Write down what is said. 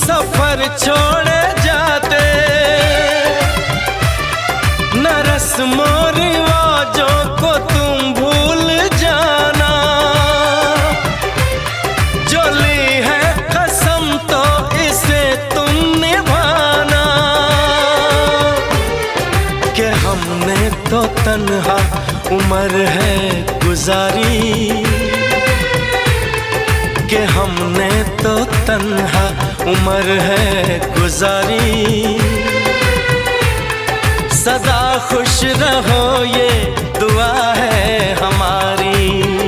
सफर छोड़े जाते, न रस्मों रिवाजों को तुम भूल जाना। जो ली है कसम तो इसे तुम निभाना। कि हमने तो तन्हा उम्र है गुजारी, कि हमने तो तन्हा उम्र है गुजारी। सदा खुश रहो ये दुआ है हमारी।